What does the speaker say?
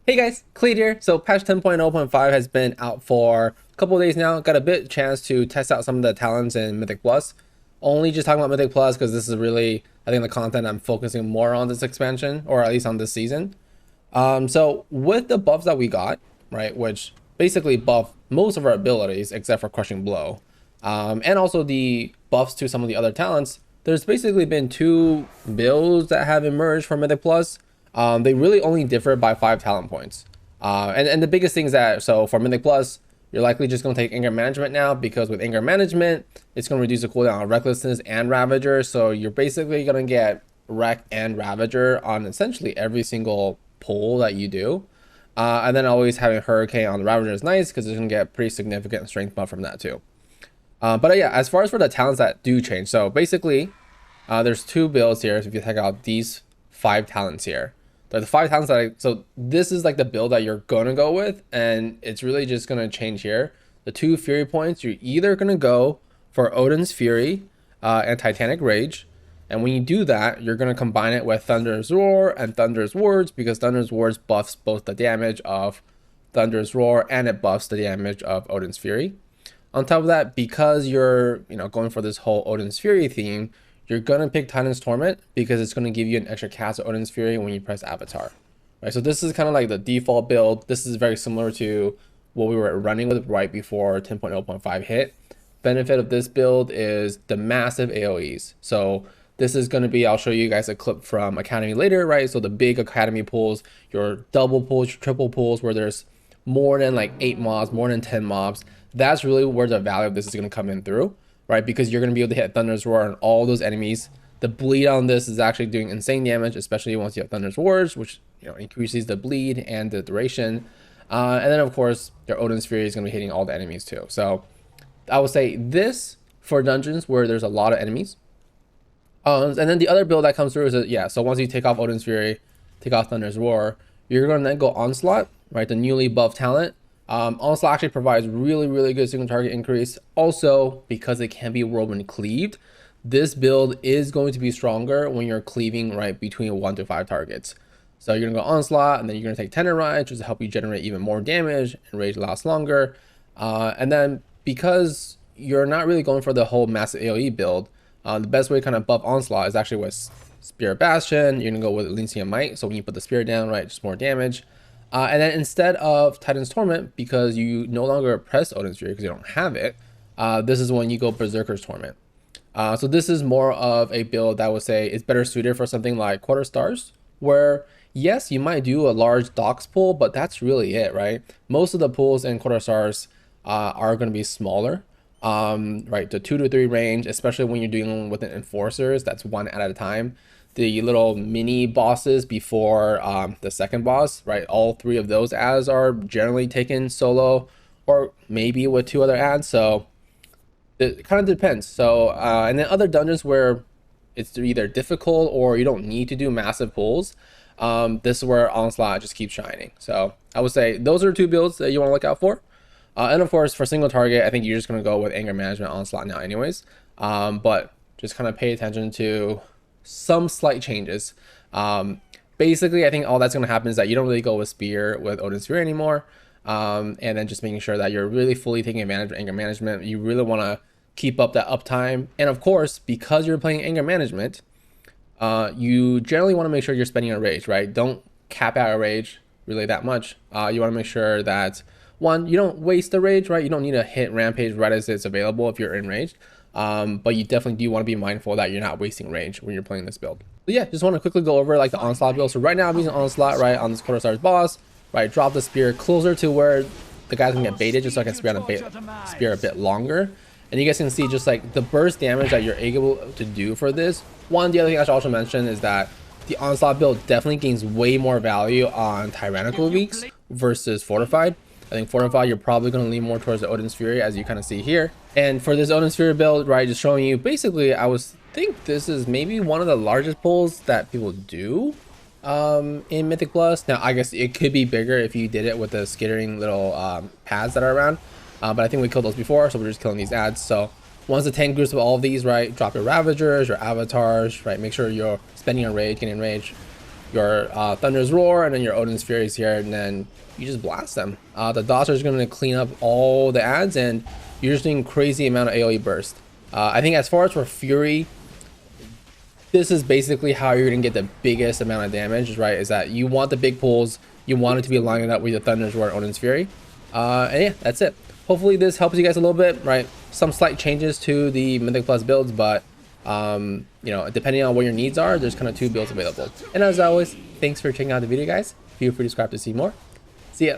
Hey guys, Cleat here. So patch 10.0.5 has been out for a couple of days now. Got a bit chance to test out some of the talents in Mythic Plus. Only just talking about Mythic Plus because this is really, I think, the content I'm focusing more on this expansion, or at least on this season. So with the buffs that we got, right, which basically buff most of our abilities except for Crushing Blow, and also the buffs to some of the other talents, there's basically been two builds that have emerged from Mythic Plus. They really only differ by 5 talent points. And the biggest thing is that, so for Mythic Plus, you're likely just going to take Anger Management now, because with Anger Management, it's going to reduce the cooldown on Recklessness and Ravager. So you're basically going to get Wreck and Ravager on essentially every single pull that you do. And then always having Hurricane on the Ravager is nice, because it's going to get pretty significant strength buff from that too. But yeah, as far as for the talents that do change, so basically, there's two builds here. So if you take out these 5 talents here, the 5 talents that so this is like the build that you're gonna go with, and it's really just gonna change here. The 2 Fury points, you're either gonna go for Odin's Fury and Titanic Rage, and when you do that, you're gonna combine it with Thunder's Roar and Thunder's Words, because Thunder's Words buffs both the damage of Thunder's Roar and it buffs the damage of Odin's Fury. On top of that, because you're going for this whole Odin's Fury theme, you're gonna pick Titan's Torment because it's gonna give you an extra cast of Odin's Fury when you press Avatar, right? So this is kind of like the default build. This is very similar to what we were running with right before 10.0.5 hit. Benefit of this build is the massive AoEs. So this is gonna be, I'll show you guys a clip from Academy later, right? So the big Academy pulls, your double pulls, your triple pulls, where there's more than like 8 mobs, more than 10 mobs. That's really where the value of this is gonna come in through, right? Because you're going to be able to hit Thunder's Roar on all those enemies. The bleed on this is actually doing insane damage, especially once you have Thunder's Roars, which increases the bleed and the duration. And then of course your Odin's Fury is going to be hitting all the enemies too. So I would say this for dungeons where there's a lot of enemies. And then the other build that comes through is that, yeah, so once you take off Odin's Fury, take off Thunder's Roar, you're going to then go Onslaught, right? The newly buffed talent. Onslaught actually provides really good single target increase. Also, because it can be rolled when cleaved, this build is going to be stronger when you're cleaving right between 1 to 5 targets. So you're gonna go Onslaught, and then you're gonna take Tender Rage, which will help you generate even more damage and rage lasts longer. And then because you're not really going for the whole massive AoE build, the best way to kind of buff Onslaught is actually with Spirit Bastion. You're gonna go with Elysian Might, so when you put the Spirit down, right, just more damage. And then instead of Titan's Torment, because you no longer press Odin's Fury because you don't have it, this is when you go Berserker's Torment. So this is more of a build that I would say is better suited for something like Quarter Stars, where yes, you might do a large Dox pull, but that's really it, right? Most of the pulls in Quarter Stars are going to be smaller, right? The 2 to 3 range, especially when you're dealing with enforcers, that's one at a time. The little mini bosses before the second boss, right? All 3 of those ads are generally taken solo or maybe with 2 other ads. So it kind of depends. So, and then other dungeons where it's either difficult or you don't need to do massive pulls, this is where Onslaught just keeps shining. So I would say those are 2 builds that you want to look out for. And of course, for single target, I think you're just going to go with Anger Management Onslaught now anyways. But just kind of pay attention to some slight changes. Basically, I think all that's going to happen is that you don't really go with Spear with Odin's Fury anymore. And then just making sure that you're really fully taking advantage of Anger Management. You really want to keep up that uptime. And of course, because you're playing Anger Management, you generally want to make sure you're spending a rage, right? Don't cap out a rage really that much. You want to make sure that, one, you don't waste the rage, right? You don't need to hit Rampage right as it's available if you're enraged. But you definitely do want to be mindful that you're not wasting range when you're playing this build. But yeah, just want to quickly go over like the Onslaught build. So right now I'm using Onslaught, right, on this Quarter Stars boss, right? Drop the spear closer to where the guy's gonna get baited, just so I can spear on the spear a bit longer. And you guys can see just like the burst damage that you're able to do for this. One, the other thing I should also mention is that the Onslaught build definitely gains way more value on Tyrannical weeks versus Fortified. I think Fortified, you're probably going to lean more towards the Odin's Fury, as you kind of see here. And for this Odin's Fury build, right, just showing you, basically, think this is maybe one of the largest pulls that people do in Mythic Plus. Now, I guess it could be bigger if you did it with the skittering little pads that are around. But I think we killed those before, so we're just killing these ads. So once the tank groups of all of these, right, drop your Ravagers, your Avatars, right, make sure you're spending a rage, getting rage. your Thunder's Roar, and then your Odin's Furies here, and then you just blast them. The Dots are going to clean up all the ads, and you're just doing crazy amount of AoE burst. I think as far as for Fury, this is basically how you're going to get the biggest amount of damage, right? Is that you want the big pulls, you want it to be lining up with your Thunder's Roar and Odin's Fury. And yeah, that's it. Hopefully this helps you guys a little bit, right? Some slight changes to the Mythic Plus builds, but you know, depending on what your needs are, there's kind of 2 builds available. And as always, thanks for checking out the video, guys. Feel free to subscribe to see more. See ya.